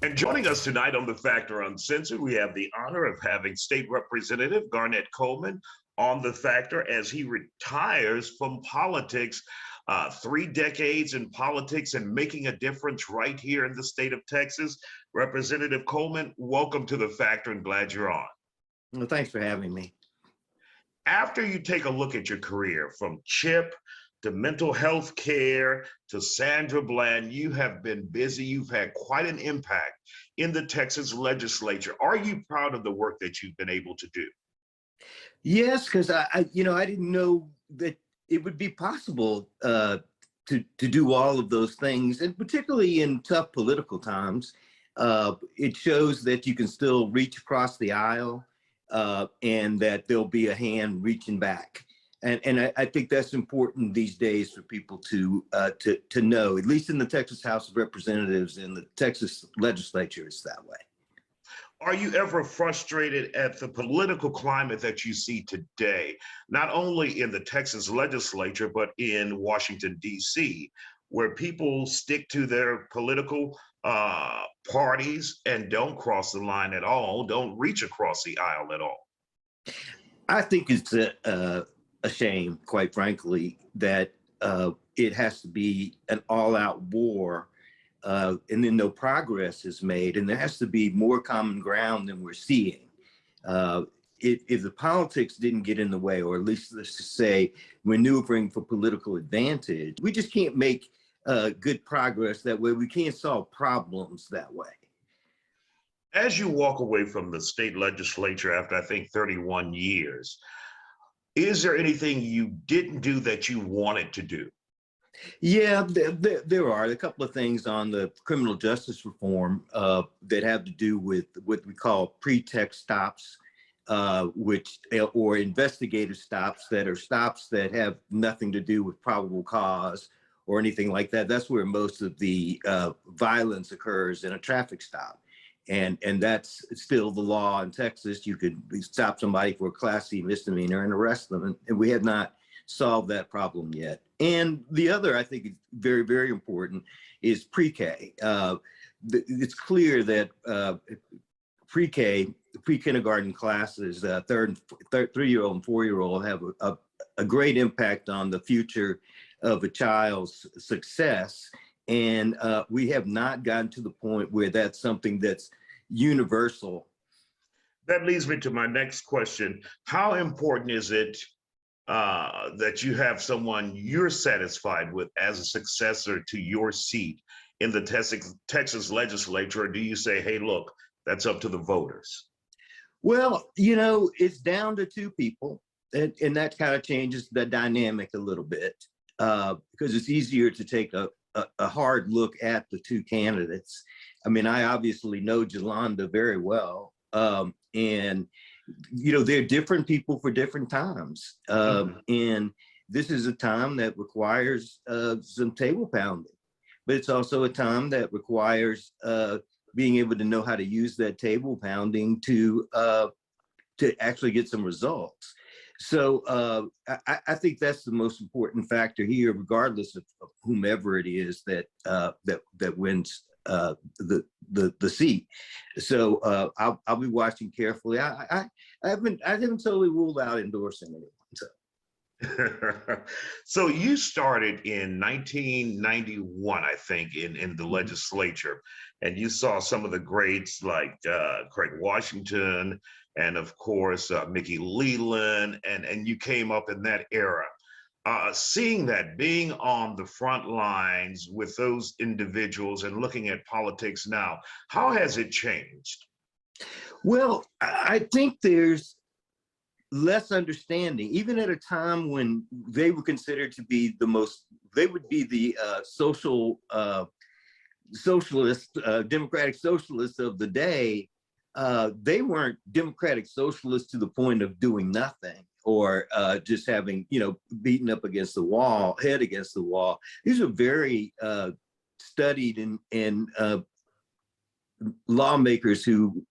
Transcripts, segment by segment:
And joining us tonight on The Factor Uncensored, we have the honor of having State Representative Garnet Coleman on The Factor as he retires from politics. 3 decades in politics and making a difference right here in the state of Texas. Representative Coleman, welcome to The Factor and glad you're on. Well, thanks for having me. After you take a look at your career from CHIP to mental health care to Sandra Bland, you have been busy. You've had quite an impact in the Texas legislature. Are you proud of the work that you've been able to do? Yes, because I didn't know that it would be possible to do all of those things, and particularly in tough political times. It shows that you can still reach across the aisle and that there'll be a hand reaching back. And I think that's important these days for people to know, at least in the Texas House of Representatives and the Texas legislature, it's that way. Are you ever frustrated at the political climate that you see today, not only in the Texas legislature, but in Washington, D.C., where people stick to their political parties and don't cross the line at all, don't reach across the aisle at all? I think it's a shame, quite frankly, that it has to be an all-out war and then no progress is made, and there has to be more common ground than we're seeing. If the politics didn't get in the way, or at least let's just say maneuvering for political advantage, we just can't make good progress that way. We can't solve problems that way. As you walk away from the state legislature after, I think, 31 years, is there anything you didn't do that you wanted to do? Yeah, there are a couple of things on the criminal justice reform that have to do with what we call pretext stops, or investigative stops that are stops that have nothing to do with probable cause or anything like that. That's where most of the violence occurs in a traffic stop. And that's still the law in Texas. You could stop somebody for a Class C misdemeanor and arrest them. And we have not solved that problem yet. And the other, I think, is very, very important is pre-K. It's clear that pre-K, pre-kindergarten classes, 3-year-old and 4-year-old have a great impact on the future of a child's success. And we have not gotten to the point where that's something that's universal. That leads me to my next question. How important is it that you have someone you're satisfied with as a successor to your seat in the Texas legislature? Or do you say, hey, look, that's up to the voters? Well, it's down to 2 people, and that kind of changes the dynamic a little bit because it's easier to take a hard look at the 2 candidates. I mean, I obviously know Jolanda very well, and they're different people for different times. And this is a time that requires some table pounding, but it's also a time that requires being able to know how to use that table pounding to actually get some results. So I think that's the most important factor here, regardless of whomever it is that wins the seat. So I'll be watching carefully. I haven't totally ruled out endorsing anyone. So. So you started in 1991, I think, in the legislature, and you saw some of the greats like Craig Washington and, of course, Mickey Leland, and you came up in that era. Seeing that, being on the front lines with those individuals and looking at politics now, how has it changed? Well, I think there's less understanding, even at a time when they were considered to be they would be the democratic socialists of the day. They weren't democratic socialists to the point of doing nothing or just having, beaten up against the wall, head against the wall. These are very studied and lawmakers who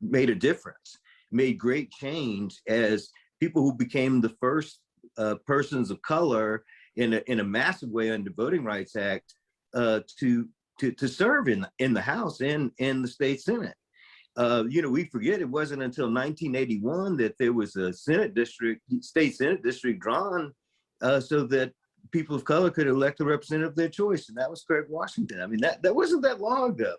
made a difference, made great change as people who became the first persons of color in a massive way under the Voting Rights Act to to serve in the House and in the state Senate. We forget it wasn't until 1981 that there was a state Senate district drawn so that people of color could elect a representative of their choice, and that was KRIV Washington. I mean, that wasn't that long ago.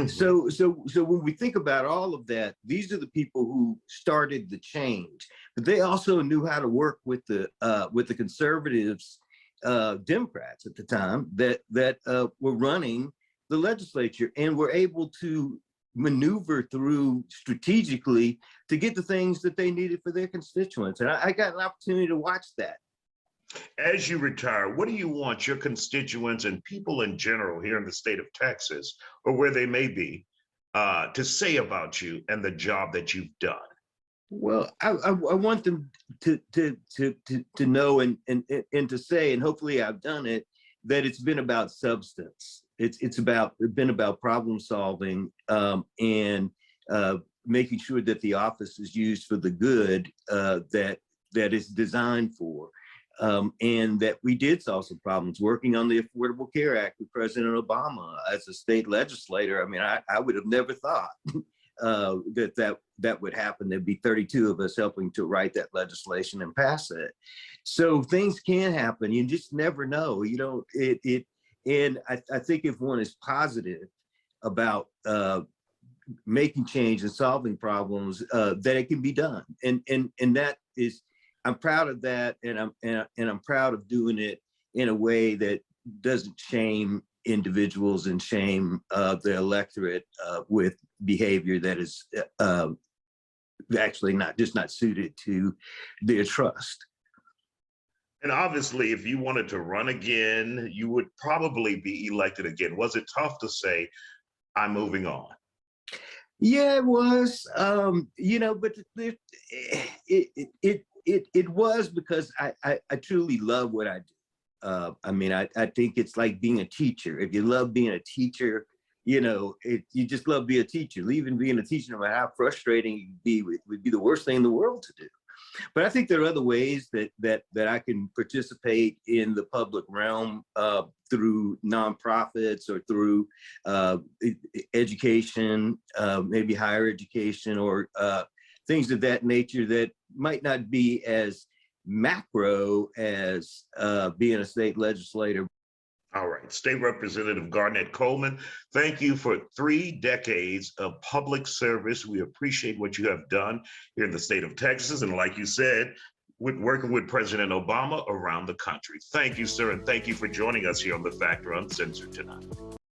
So when we think about all of that, these are the people who started the change, but they also knew how to work with the conservatives, Democrats at the time that were running the legislature, and were able to maneuver through strategically to get the things that they needed for their constituents. And I got an opportunity to watch that. As you retire, what do you want your constituents and people in general here in the state of Texas, or where they may be, to say about you and the job that you've done? Well, I want them to know and to say, and hopefully I've done it, that it's been about substance. It's been about problem solving, and making sure that the office is used for the good that it's designed for. And that we did solve some problems working on the Affordable Care Act with President Obama as a state legislator. I mean, I would have never thought that would happen. There'd be 32 of us helping to write that legislation and pass it. So things can happen. You just never know. And I think if one is positive about making change and solving problems, that it can be done. And that is, I'm proud of that, and I'm proud of doing it in a way that doesn't shame individuals and shame the electorate with behavior that is actually not suited to their trust. And obviously, if you wanted to run again, you would probably be elected again. Was it tough to say, I'm moving on? Yeah, it was, but it was because I truly love what I do. I mean, I think it's like being a teacher. If you love being a teacher, you just love being a teacher. Leaving being a teacher, no matter how frustrating it would be the worst thing in the world to do. But I think there are other ways that I can participate in the public realm through nonprofits or through education, maybe higher education, or things of that nature that might not be as macro as being a state legislator. All right, State Representative Garnet Coleman, thank you for 3 decades of public service. We appreciate what you have done here in the state of Texas. And like you said, working with President Obama around the country. Thank you, sir. And thank you for joining us here on The Factor Uncensored tonight.